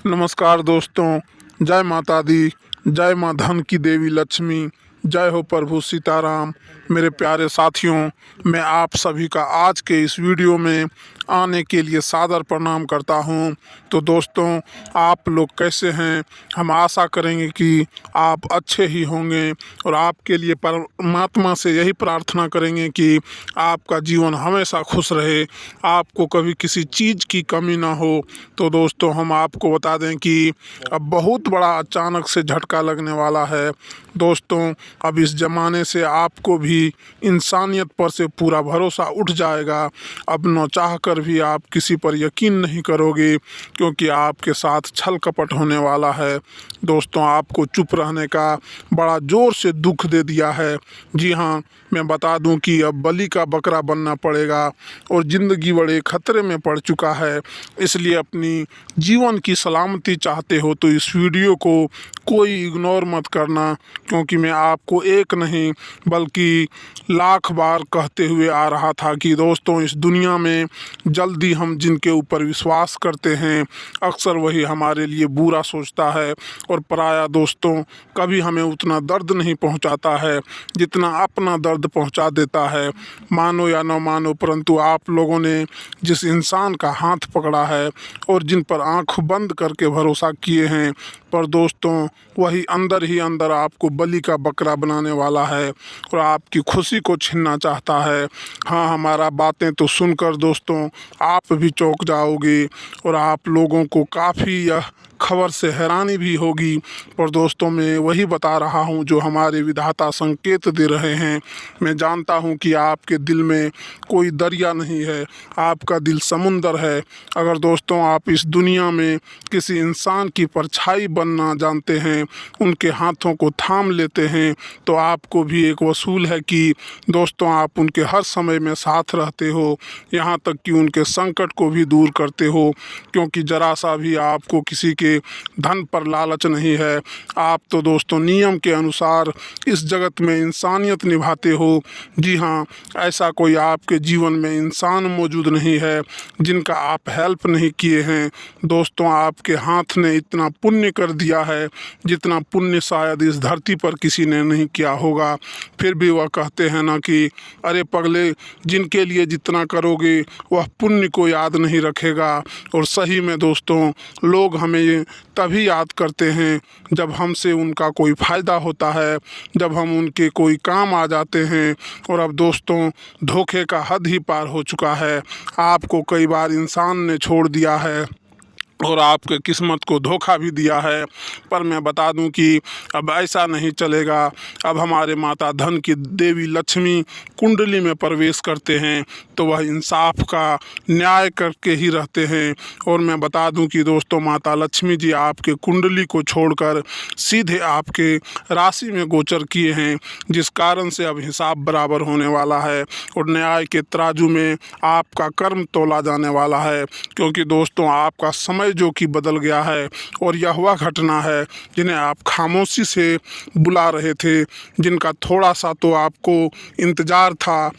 नमस्कार दोस्तों। जय माता दी, जय माँ धन की देवी लक्ष्मी, जय हो प्रभु सीताराम। मेरे प्यारे साथियों, मैं आप सभी का आज के इस वीडियो में आने के लिए सादर प्रणाम करता हूं। तो दोस्तों, आप लोग कैसे हैं? हम आशा करेंगे कि आप अच्छे ही होंगे और आपके लिए परमात्मा से यही प्रार्थना करेंगे कि आपका जीवन हमेशा खुश रहे, आपको कभी किसी चीज़ की कमी ना हो। तो दोस्तों, हम आपको बता दें कि अब बहुत बड़ा अचानक से झटका लगने वाला है। दोस्तों, अब इस ज़माने से आपको भी इंसानियत पर से पूरा भरोसा उठ जाएगा। अब न चाह कर भी आप किसी पर यकीन नहीं करोगे, क्योंकि आपके साथ छल कपट होने वाला है। दोस्तों, आपको चुप रहने का बड़ा ज़ोर से दुख दे दिया है। जी हाँ, मैं बता दूं कि अब बलि का बकरा बनना पड़ेगा और ज़िंदगी बड़े खतरे में पड़ चुका है। इसलिए अपनी जीवन की सलामती चाहते हो तो इस वीडियो को कोई इग्नोर मत करना, क्योंकि मैं आपको एक नहीं बल्कि लाख बार कहते हुए आ रहा था कि दोस्तों, इस दुनिया में जल्दी हम जिनके ऊपर विश्वास करते हैं अक्सर वही हमारे लिए बुरा सोचता है, और पराया दोस्तों कभी हमें उतना दर्द नहीं पहुंचाता है जितना अपना दर्द पहुंचा देता है। मानो या न मानो, परंतु आप लोगों ने जिस इंसान का हाथ पकड़ा है और जिन पर आंख बंद करके भरोसा किए हैं, पर दोस्तों वही अंदर ही अंदर आपको बलि का बकरा बनाने वाला है और आपकी खुशी को छीनना चाहता है। हाँ, हमारा बातें तो सुनकर दोस्तों आप भी चौंक जाओगे और आप लोगों को काफ़ी यह खबर से हैरानी भी होगी। पर दोस्तों, मैं वही बता रहा हूँ जो हमारे विधाता संकेत दे रहे हैं। मैं जानता हूँ कि आपके दिल में कोई दरिया नहीं है, आपका दिल समुंदर है। अगर दोस्तों आप इस दुनिया में किसी इंसान की परछाई बनना जानते हैं, उनके हाथों को थाम लेते हैं, तो आपको भी एक वसूल है कि दोस्तों आप उनके हर समय में साथ रहते हो, यहाँ तक कि उनके संकट को भी दूर करते हो, क्योंकि ज़रा सा भी आपको किसी के धन पर लालच नहीं है। आप तो दोस्तों नियम के अनुसार इस जगत में इंसानियत निभाते हो। जी हाँ, ऐसा कोई आपके जीवन में इंसान मौजूद नहीं है जिनका आप हेल्प नहीं किए हैं। दोस्तों, आपके हाथ ने इतना पुण्य कर दिया है जितना पुण्य शायद इस धरती पर किसी ने नहीं किया होगा। फिर भी वह कहते हैं ना कि अरे पगले, जिनके लिए जितना करोगे वह पुण्य को याद नहीं रखेगा। और सही में दोस्तों, लोग हमें तभी याद करते हैं जब हमसे उनका कोई फ़ायदा होता है, जब हम उनके कोई काम आ जाते हैं। और अब दोस्तों, धोखे का हद ही पार हो चुका है। आपको कई बार इंसान ने छोड़ दिया है और आपके किस्मत को धोखा भी दिया है, पर मैं बता दूं कि अब ऐसा नहीं चलेगा। अब हमारे माता धन की देवी लक्ष्मी कुंडली में प्रवेश करते हैं तो वह इंसाफ का न्याय करके ही रहते हैं। और मैं बता दूं कि दोस्तों, माता लक्ष्मी जी आपके कुंडली को छोड़कर सीधे आपके राशि में गोचर किए हैं, जिस कारण से अब हिसाब बराबर होने वाला है और न्याय के तराजू में आपका कर्म तोला जाने वाला है। क्योंकि दोस्तों, आपका समय जो कि बदल गया है और यह वह घटना है जिन्हें आप खामोशी से बुला रहे थे, जिनका थोड़ा सा तो आपको इंतज़ार था।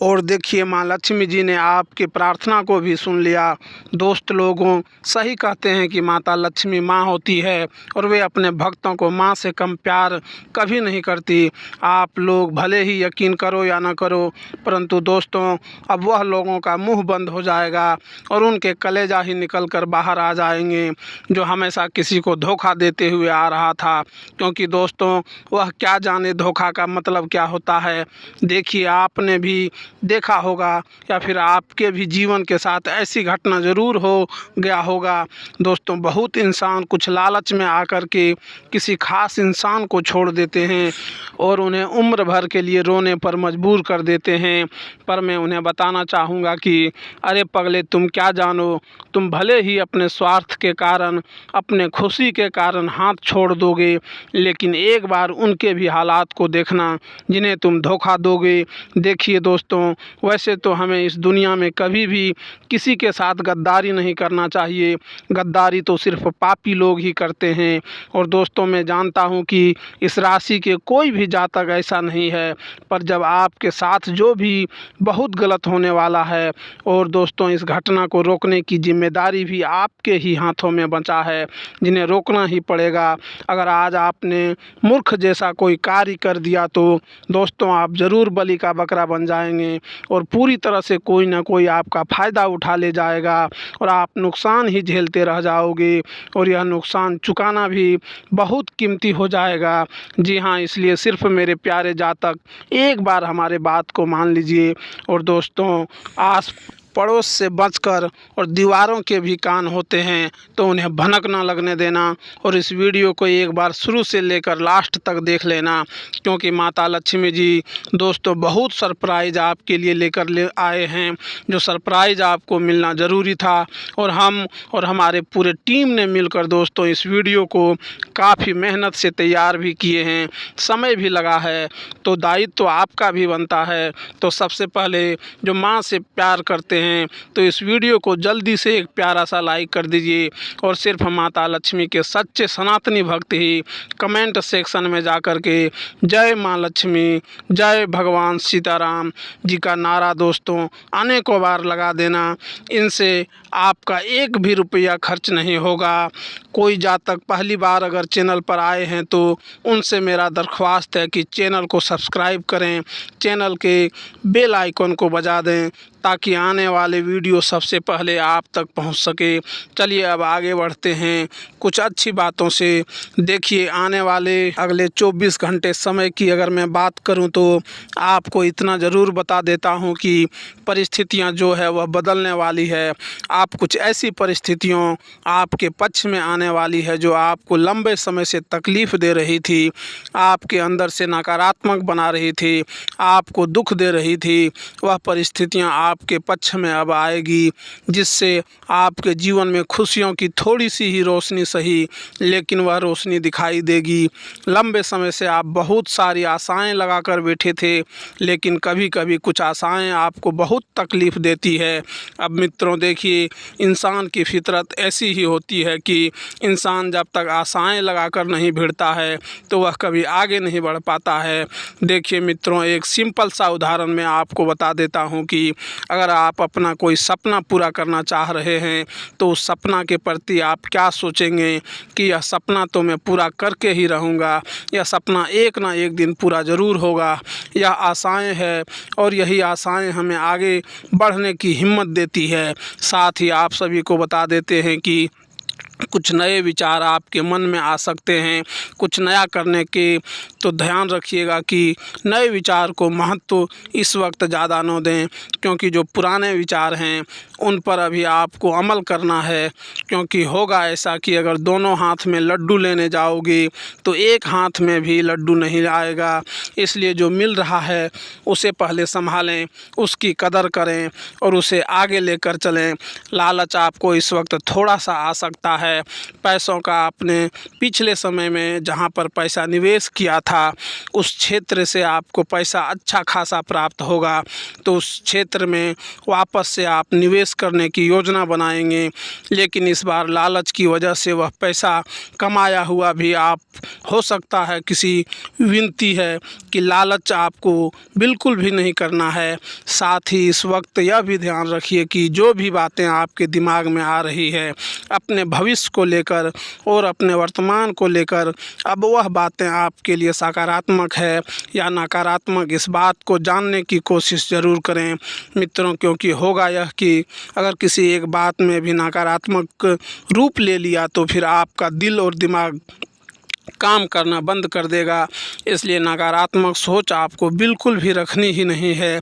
और देखिए, माँ लक्ष्मी जी ने आपकी प्रार्थना को भी सुन लिया। दोस्त लोगों, सही कहते हैं कि माता लक्ष्मी माँ होती है और वे अपने भक्तों को माँ से कम प्यार कभी नहीं करती। आप लोग भले ही यकीन करो या ना करो, परंतु दोस्तों अब वह लोगों का मुंह बंद हो जाएगा और उनके कलेजा ही निकल कर बाहर आ जाएंगे जो हमेशा किसी को धोखा देते हुए आ रहा था। क्योंकि दोस्तों, वह क्या जाने धोखा का मतलब क्या होता है। देखिए, आपने भी देखा होगा या फिर आपके भी जीवन के साथ ऐसी घटना ज़रूर हो गया होगा। दोस्तों, बहुत इंसान कुछ लालच में आकर के किसी खास इंसान को छोड़ देते हैं और उन्हें उम्र भर के लिए रोने पर मजबूर कर देते हैं। पर मैं उन्हें बताना चाहूँगा कि अरे पगले, तुम क्या जानो, तुम भले ही अपने स्वार्थ के कारण, अपने खुशी के कारण हाथ छोड़ दोगे, लेकिन एक बार उनके भी हालात को देखना जिन्हें तुम धोखा दोगे। देखिए दोस्तों, दोस्तों, वैसे तो हमें इस दुनिया में कभी भी किसी के साथ गद्दारी नहीं करना चाहिए। गद्दारी तो सिर्फ पापी लोग ही करते हैं। और दोस्तों, मैं जानता हूँ कि इस राशि के कोई भी जातक ऐसा नहीं है, पर जब आपके साथ जो भी बहुत गलत होने वाला है, और दोस्तों इस घटना को रोकने की जिम्मेदारी भी आपके ही हाथों में बचा है, जिन्हें रोकना ही पड़ेगा। अगर आज आपने मूर्ख जैसा कोई कार्य कर दिया तो दोस्तों आप ज़रूर बलि का बकरा बन जाएंगे और पूरी तरह से कोई ना कोई आपका फ़ायदा उठा ले जाएगा और आप नुकसान ही झेलते रह जाओगे और यह नुकसान चुकाना भी बहुत कीमती हो जाएगा। जी हाँ, इसलिए सिर्फ मेरे प्यारे जातक एक बार हमारे बात को मान लीजिए और दोस्तों आस पड़ोस से बचकर, और दीवारों के भी कान होते हैं तो उन्हें भनक ना लगने देना। और इस वीडियो को एक बार शुरू से लेकर लास्ट तक देख लेना, क्योंकि माता लक्ष्मी जी दोस्तों बहुत सरप्राइज़ आपके लिए लेकर ले आए हैं, जो सरप्राइज़ आपको मिलना ज़रूरी था। और हम और हमारे पूरे टीम ने मिलकर दोस्तों इस वीडियो को काफ़ी मेहनत से तैयार भी किए हैं, समय भी लगा है, तो दायित्व तो आपका भी बनता है। तो सबसे पहले जो माँ से प्यार करते हैं तो इस वीडियो को जल्दी से एक प्यारा सा लाइक कर दीजिए। और सिर्फ माता लक्ष्मी के सच्चे सनातनी भक्त ही कमेंट सेक्शन में जा कर के जय माँ लक्ष्मी, जय भगवान सीताराम जी का नारा दोस्तों अनेकों बार लगा देना। इनसे आपका एक भी रुपया खर्च नहीं होगा। कोई जातक पहली बार अगर चैनल पर आए हैं तो उनसे मेरा दरख्वास्त है कि चैनल को सब्सक्राइब करें, चैनल के बेल आइकन को बजा दें ताकि आने वाले वीडियो सबसे पहले आप तक पहुंच सके। चलिए अब आगे बढ़ते हैं कुछ अच्छी बातों से। देखिए, आने वाले अगले 24 घंटे समय की अगर मैं बात करूं तो आपको इतना ज़रूर बता देता हूं कि परिस्थितियां जो है वह बदलने वाली है। आप कुछ ऐसी परिस्थितियों आपके पक्ष में आने वाली है जो आपको लंबे समय से तकलीफ़ दे रही थी, आपके अंदर से नकारात्मक बना रही थी, आपको दुख दे रही थी। वह परिस्थितियां आपके पक्ष में अब आएगी, जिससे आपके जीवन में खुशियों की थोड़ी सी ही रोशनी सही, लेकिन वह रोशनी दिखाई देगी। लंबे समय से आप बहुत सारी आशाएं लगाकर बैठे थे, लेकिन कभी कभी कुछ आशाएं आपको बहुत तकलीफ़ देती है। अब मित्रों देखिए, इंसान की फितरत ऐसी ही होती है कि इंसान जब तक आशाएं लगाकर नहीं भिड़ता है तो वह कभी आगे नहीं बढ़ पाता है। देखिए मित्रों, एक सिंपल सा उदाहरण मैं आपको बता देता हूं कि अगर आप अपना कोई सपना पूरा करना चाह रहे हैं तो उस सपना के प्रति आप क्या सोचेंगे कि यह सपना तो मैं पूरा करके ही रहूँगा, यह सपना एक ना एक दिन पूरा ज़रूर होगा। यह आशाएं हैं और यही आशाएं हमें आगे बढ़ने की हिम्मत देती है। साथ ही आप सभी को बता देते हैं कि कुछ नए विचार आपके मन में आ सकते हैं, कुछ नया करने के, तो ध्यान रखिएगा कि नए विचार को महत्व इस वक्त ज़्यादा न दें, क्योंकि जो पुराने विचार हैं उन पर अभी आपको अमल करना है। क्योंकि होगा ऐसा कि अगर दोनों हाथ में लड्डू लेने जाओगे तो एक हाथ में भी लड्डू नहीं आएगा। इसलिए जो मिल रहा है उसे पहले संभालें, उसकी कदर करें और उसे आगे लेकर चलें। लालच आपको इस वक्त थोड़ा सा आ सकता है, पैसों का आपने पिछले समय में जहां पर पैसा निवेश किया था उस क्षेत्र से आपको पैसा अच्छा खासा प्राप्त होगा, तो उस क्षेत्र में वापस से आप निवेश करने की योजना बनाएंगे। लेकिन इस बार लालच की वजह से वह पैसा कमाया हुआ भी आप हो सकता है किसी विनती है कि लालच आपको बिल्कुल भी नहीं करना है। साथ ही इस वक्त यह भी ध्यान रखिए कि जो भी बातें आपके दिमाग में आ रही है अपने भविष्य को लेकर और अपने वर्तमान को लेकर, अब वह बातें आपके लिए सकारात्मक है या नकारात्मक, इस बात को जानने की कोशिश ज़रूर करें मित्रों। क्योंकि होगा यह कि अगर किसी एक बात में भी नकारात्मक रूप ले लिया तो फिर आपका दिल और दिमाग काम करना बंद कर देगा। इसलिए नकारात्मक सोच आपको बिल्कुल भी रखनी ही नहीं है।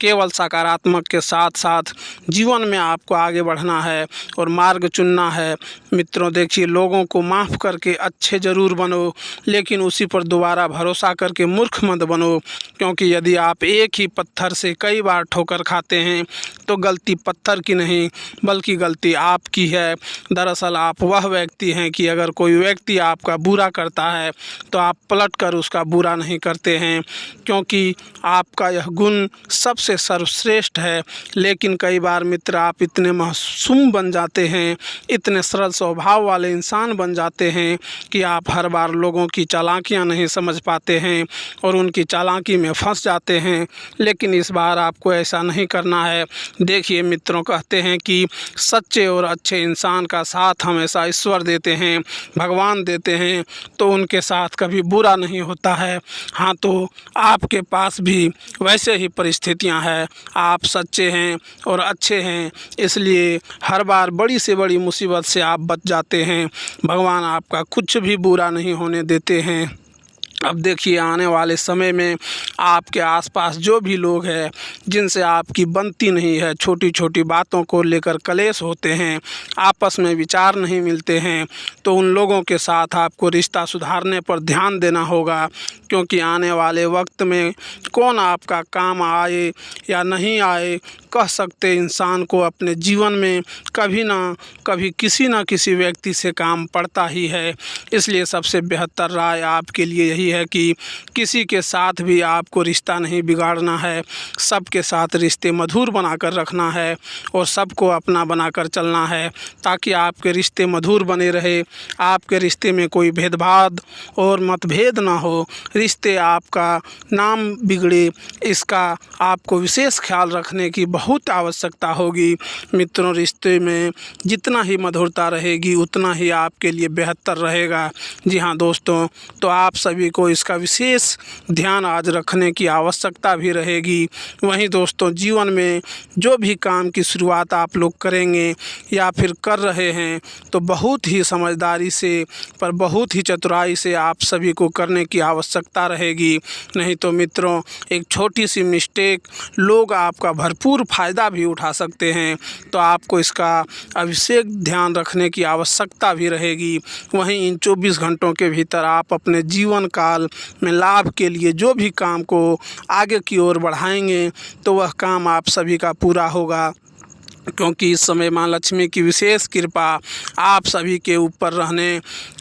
केवल सकारात्मक के साथ साथ जीवन में आपको आगे बढ़ना है और मार्ग चुनना है। मित्रों देखिए, लोगों को माफ़ करके अच्छे ज़रूर बनो, लेकिन उसी पर दोबारा भरोसा करके मूर्ख मत बनो। क्योंकि यदि आप एक ही पत्थर से कई बार ठोकर खाते हैं तो गलती पत्थर की नहीं बल्कि गलती आपकी है। दरअसल आप वह व्यक्ति हैं कि अगर कोई व्यक्ति आपका बुरा कर करता है तो आप पलटकर उसका बुरा नहीं करते हैं, क्योंकि आपका यह गुण सबसे सर्वश्रेष्ठ है। लेकिन कई बार मित्र आप इतने मासूम बन जाते हैं, इतने सरल स्वभाव वाले इंसान बन जाते हैं कि आप हर बार लोगों की चालाकियां नहीं समझ पाते हैं और उनकी चालाकी में फंस जाते हैं। लेकिन इस बार आपको ऐसा नहीं करना है। देखिए मित्रों, कहते हैं कि सच्चे और अच्छे इंसान का साथ हमेशा ईश्वर देते हैं, भगवान देते हैं, तो उनके साथ कभी बुरा नहीं होता है। हाँ, तो आपके पास भी वैसे ही परिस्थितियां हैं। आप सच्चे हैं और अच्छे हैं, इसलिए हर बार बड़ी से बड़ी मुसीबत से आप बच जाते हैं। भगवान आपका कुछ भी बुरा नहीं होने देते हैं। अब देखिए, आने वाले समय में आपके आसपास जो भी लोग हैं जिनसे आपकी बनती नहीं है, छोटी छोटी बातों को लेकर कलेश होते हैं, आपस में विचार नहीं मिलते हैं, तो उन लोगों के साथ आपको रिश्ता सुधारने पर ध्यान देना होगा। क्योंकि आने वाले वक्त में कौन आपका काम आए या नहीं आए, कह सकते इंसान को अपने जीवन में कभी ना कभी किसी न किसी व्यक्ति से काम पड़ता ही है। इसलिए सबसे बेहतर राय आपके लिए यही है कि किसी के साथ भी आपको रिश्ता नहीं बिगाड़ना है, सबके साथ रिश्ते मधुर बनाकर रखना है और सबको अपना बनाकर चलना है, ताकि आपके रिश्ते मधुर बने रहे, आपके रिश्ते में कोई भेदभाव और मतभेद ना हो, रिश्ते आपका नाम बिगड़े, इसका आपको विशेष ख्याल रखने की बहुत आवश्यकता होगी। मित्रों, रिश्ते में जितना ही मधुरता रहेगी उतना ही आपके लिए बेहतर रहेगा। जी हाँ दोस्तों, तो आप सभी को इसका विशेष ध्यान आज रखने की आवश्यकता भी रहेगी। वहीं दोस्तों, जीवन में जो भी काम की शुरुआत आप लोग करेंगे या फिर कर रहे हैं तो बहुत ही समझदारी से, पर बहुत ही चतुराई से आप सभी को करने की आवश्यकता रहेगी। नहीं तो मित्रों, एक छोटी सी मिस्टेक लोग आपका भरपूर फ़ायदा भी उठा सकते हैं, तो आपको इसका अविशेष ध्यान रखने की आवश्यकता भी रहेगी। वहीं इन 24 घंटों के भीतर आप अपने जीवन काल में लाभ के लिए जो भी काम को आगे की ओर बढ़ाएंगे तो वह काम आप सभी का पूरा होगा। क्योंकि इस समय माँ लक्ष्मी की विशेष कृपा आप सभी के ऊपर रहने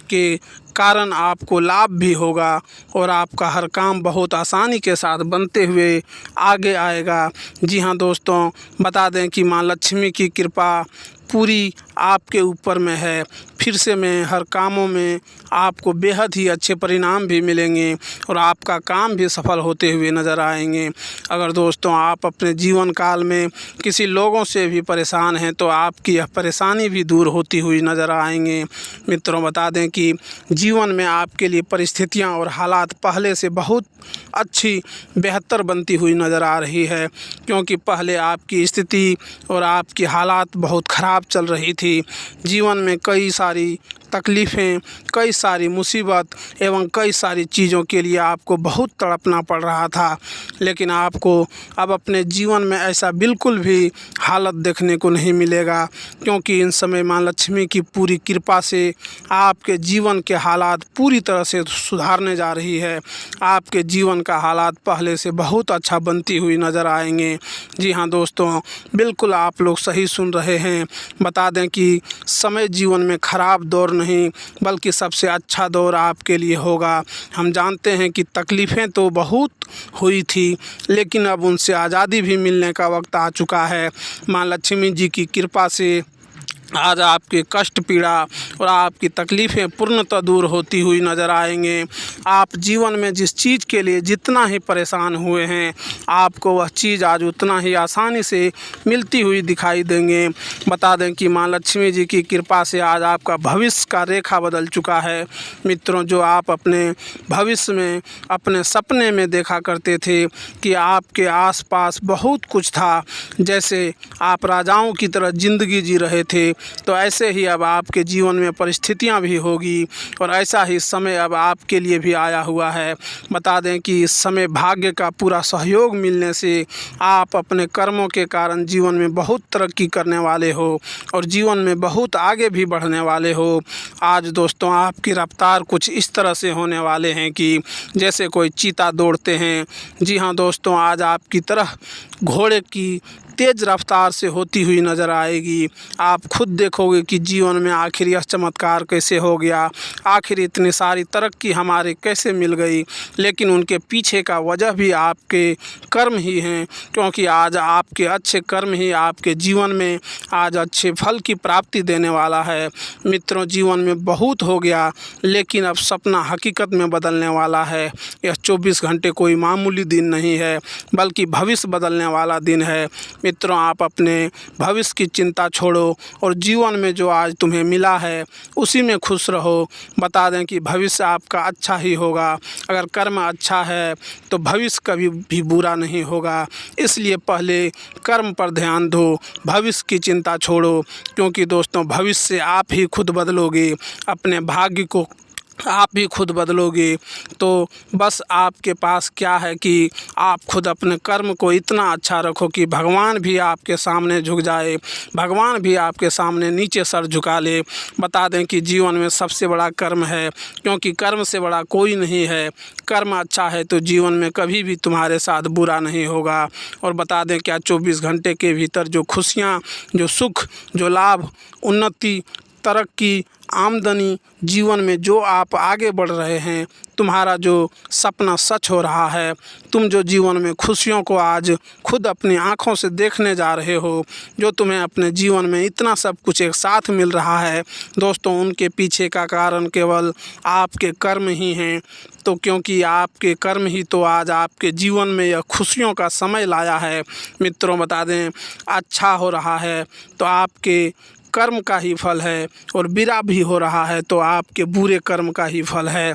के कारण आपको लाभ भी होगा और आपका हर काम बहुत आसानी के साथ बनते हुए आगे आएगा। जी हाँ दोस्तों, बता दें कि माँ लक्ष्मी की कृपा पूरी आपके ऊपर में है। फिर से मैं हर कामों में आपको बेहद ही अच्छे परिणाम भी मिलेंगे और आपका काम भी सफल होते हुए नज़र आएंगे। अगर दोस्तों आप अपने जीवन काल में किसी लोगों से भी परेशान हैं तो आपकी यह परेशानी भी दूर होती हुई नज़र आएंगे। मित्रों, बता दें कि जीवन में आपके लिए परिस्थितियां और हालात पहले से बहुत अच्छी बेहतर बनती हुई नज़र आ रही है, क्योंकि पहले आपकी स्थिति और आपकी हालात बहुत ख़राब चल रही थी। जीवन में कई सारी तकलीफ़ें, कई सारी मुसीबत एवं कई सारी चीज़ों के लिए आपको बहुत तड़पना पड़ रहा था। लेकिन आपको अब अपने जीवन में ऐसा बिल्कुल भी हालत देखने को नहीं मिलेगा, क्योंकि इन समय माँ लक्ष्मी की पूरी कृपा से आपके जीवन के हालात पूरी तरह से सुधारने जा रही है। आपके जीवन का हालात पहले से बहुत अच्छा बनती हुई नज़र आएंगे। जी हाँ दोस्तों, बिल्कुल आप लोग सही सुन रहे हैं। बता दें कि समय जीवन में ख़राब दौर नहीं बल्कि सबसे अच्छा दौर आपके लिए होगा। हम जानते हैं कि तकलीफ़ें तो बहुत हुई थी, लेकिन अब उनसे आज़ादी भी मिलने का वक्त आ चुका है। माँ लक्ष्मी जी की कृपा से आज आपके कष्ट, पीड़ा और आपकी तकलीफ़ें पूर्णतः दूर होती हुई नज़र आएंगे। आप जीवन में जिस चीज़ के लिए जितना ही परेशान हुए हैं, आपको वह चीज़ आज उतना ही आसानी से मिलती हुई दिखाई देंगे। बता दें कि माँ लक्ष्मी जी की कृपा से आज आपका भविष्य का रेखा बदल चुका है। मित्रों, जो आप अपने भविष्य में अपने सपने में देखा करते थे कि आपके आसपास बहुत कुछ था, जैसे आप राजाओं की तरह ज़िंदगी जी रहे थे, तो ऐसे ही अब आपके जीवन में परिस्थितियां भी होगी और ऐसा ही समय अब आपके लिए भी आया हुआ है। बता दें कि इस समय भाग्य का पूरा सहयोग मिलने से आप अपने कर्मों के कारण जीवन में बहुत तरक्की करने वाले हो और जीवन में बहुत आगे भी बढ़ने वाले हो। आज दोस्तों आपकी रफ्तार कुछ इस तरह से होने वाले हैं कि जैसे कोई चीता दौड़ते हैं। जी हाँ दोस्तों, आज आपकी तरह घोड़े की तेज़ रफ्तार से होती हुई नज़र आएगी। आप खुद देखोगे कि जीवन में आखिर यह चमत्कार कैसे हो गया, आखिर इतनी सारी तरक्की हमारे कैसे मिल गई। लेकिन उनके पीछे का वजह भी आपके कर्म ही हैं, क्योंकि आज आपके अच्छे कर्म ही आपके जीवन में आज अच्छे फल की प्राप्ति देने वाला है। मित्रों, जीवन में बहुत हो गया, लेकिन अब सपना हकीकत में बदलने वाला है। यह 24 घंटे कोई मामूली दिन नहीं है, बल्कि भविष्य बदलने वाला दिन है। मित्रों, आप अपने भविष्य की चिंता छोड़ो और जीवन में जो आज तुम्हें मिला है उसी में खुश रहो। बता दें कि भविष्य आपका अच्छा ही होगा। अगर कर्म अच्छा है तो भविष्य कभी भी बुरा नहीं होगा। इसलिए पहले कर्म पर ध्यान दो, भविष्य की चिंता छोड़ो, क्योंकि दोस्तों भविष्य से आप ही खुद बदलोगे, अपने भाग्य को आप ही खुद बदलोगे। तो बस आपके पास क्या है कि आप खुद अपने कर्म को इतना अच्छा रखो कि भगवान भी आपके सामने झुक जाए, भगवान भी आपके सामने नीचे सर झुका ले। बता दें कि जीवन में सबसे बड़ा कर्म है, क्योंकि कर्म से बड़ा कोई नहीं है। कर्म अच्छा है तो जीवन में कभी भी तुम्हारे साथ बुरा नहीं होगा। और बता दें क्या 24 घंटे के भीतर जो खुशियाँ, जो सुख, जो लाभ, उन्नति, तरक्की, आमदनी, जीवन में जो आप आगे बढ़ रहे हैं, तुम्हारा जो सपना सच हो रहा है, तुम जो जीवन में खुशियों को आज खुद अपनी आँखों से देखने जा रहे हो, जो तुम्हें अपने जीवन में इतना सब कुछ एक साथ मिल रहा है, दोस्तों उनके पीछे का कारण केवल आपके कर्म ही हैं। तो क्योंकि आपके कर्म ही तो आज आपके जीवन में यह खुशियों का समय लाया है। मित्रों, बता दें अच्छा हो रहा है तो आपके कर्म का ही फल है, और बुरा भी हो रहा है तो आपके बुरे कर्म का ही फल है।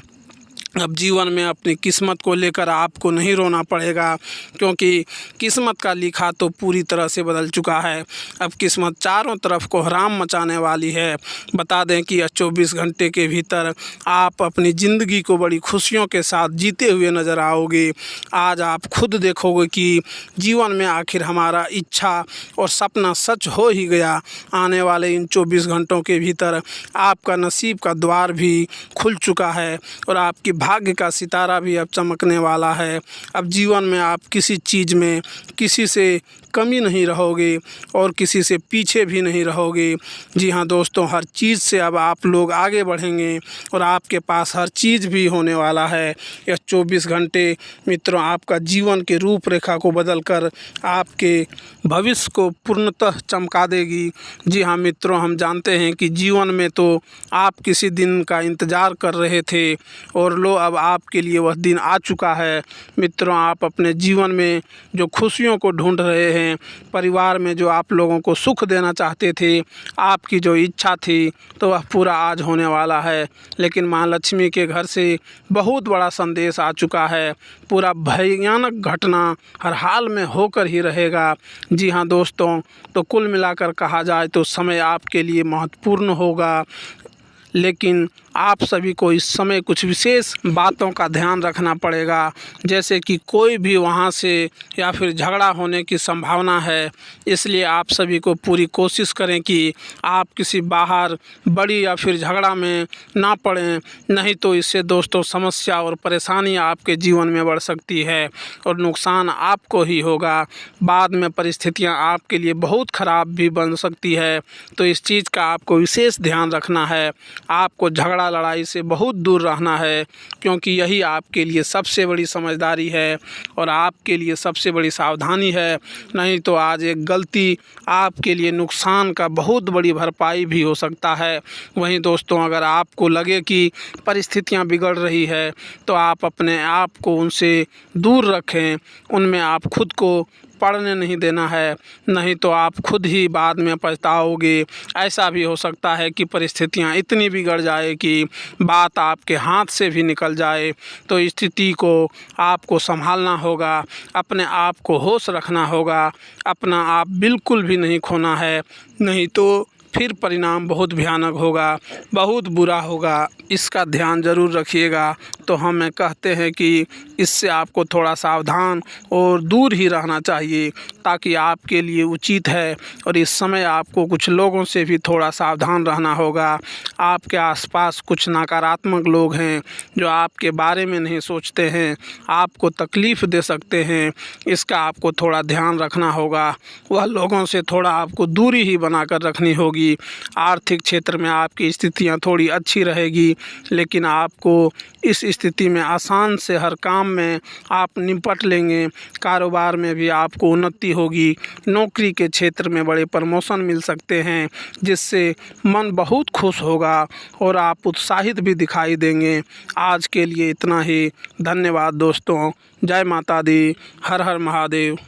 अब जीवन में अपनी किस्मत को लेकर आपको नहीं रोना पड़ेगा, क्योंकि किस्मत का लिखा तो पूरी तरह से बदल चुका है। अब किस्मत चारों तरफ को हराम मचाने वाली है। बता दें कि 24 घंटे के भीतर आप अपनी ज़िंदगी को बड़ी खुशियों के साथ जीते हुए नज़र आओगे। आज आप खुद देखोगे कि जीवन में आखिर हमारा इच्छा और सपना सच हो ही गया। आने वाले इन 24 घंटों के भीतर आपका नसीब का द्वार भी खुल चुका है, और आपकी भाग्य का सितारा भी अब चमकने वाला है। अब जीवन में आप किसी चीज़ में किसी से कमी नहीं रहोगे और किसी से पीछे भी नहीं रहोगे। जी हाँ दोस्तों, हर चीज़ से अब आप लोग आगे बढ़ेंगे और आपके पास हर चीज़ भी होने वाला है। यह 24 घंटे मित्रों आपका जीवन के रूपरेखा को बदलकर आपके भविष्य को पूर्णतः चमका देगी। जी हाँ मित्रों, हम जानते हैं कि जीवन में तो आप किसी दिन का इंतज़ार कर रहे थे, और लो अब आपके लिए वह दिन आ चुका है। मित्रों, आप अपने जीवन में जो खुशियों को ढूंढ रहे हैं, परिवार में जो आप लोगों को सुख देना चाहते थे, आपकी जो इच्छा थी, तो वह पूरा आज होने वाला है। लेकिन माँ लक्ष्मी के घर से बहुत बड़ा संदेश आ चुका है। पूरा भयानक घटना हर हाल में होकर ही रहेगा। जी हाँ दोस्तों, तो कुल मिलाकर कहा जाए तो समय आपके लिए महत्वपूर्ण होगा, लेकिन आप सभी को इस समय कुछ विशेष बातों का ध्यान रखना पड़ेगा। जैसे कि कोई भी वहाँ से या फिर झगड़ा होने की संभावना है, इसलिए आप सभी को पूरी कोशिश करें कि आप किसी बाहर बड़ी या फिर झगड़ा में ना पड़ें, नहीं तो इससे दोस्तों समस्या और परेशानी आपके जीवन में बढ़ सकती है और नुकसान आपको ही होगा। बाद में परिस्थितियाँ आपके लिए बहुत ख़राब भी बन सकती है, तो इस चीज़ का आपको विशेष ध्यान रखना है। आपको झगड़ा लड़ाई से बहुत दूर रहना है, क्योंकि यही आपके लिए सबसे बड़ी समझदारी है और आपके लिए सबसे बड़ी सावधानी है। नहीं तो आज एक गलती आपके लिए नुकसान का बहुत बड़ी भरपाई भी हो सकता है। वहीं दोस्तों, अगर आपको लगे कि परिस्थितियां बिगड़ रही है, तो आप अपने आप को उनसे दूर रखें, उनमें आप खुद को पढ़ने नहीं देना है, नहीं तो आप खुद ही बाद में पछताओगे। ऐसा भी हो सकता है कि परिस्थितियां इतनी बिगड़ जाए कि बात आपके हाथ से भी निकल जाए, तो स्थिति को आपको संभालना होगा, अपने आप को होश रखना होगा, अपना आप बिल्कुल भी नहीं खोना है, नहीं तो फिर परिणाम बहुत भयानक होगा, बहुत बुरा होगा। इसका ध्यान ज़रूर रखिएगा। तो हमें कहते हैं कि इससे आपको थोड़ा सावधान और दूर ही रहना चाहिए, ताकि आपके लिए उचित है। और इस समय आपको कुछ लोगों से भी थोड़ा सावधान रहना होगा। आपके आसपास कुछ नकारात्मक लोग हैं जो आपके बारे में नहीं सोचते हैं, आपको तकलीफ़ दे सकते हैं। इसका आपको थोड़ा ध्यान रखना होगा। वह लोगों से थोड़ा आपको दूरी ही बनाकर रखनी होगी। आर्थिक क्षेत्र में आपकी स्थितियाँ थोड़ी अच्छी रहेगी, लेकिन आपको इस स्थिति में आसान से हर काम में आप निपट लेंगे। कारोबार में भी आपको उन्नति होगी। नौकरी के क्षेत्र में बड़े प्रमोशन मिल सकते हैं, जिससे मन बहुत खुश होगा और आप उत्साहित भी दिखाई देंगे। आज के लिए इतना ही। धन्यवाद दोस्तों। जय माता दी। हर हर महादेव।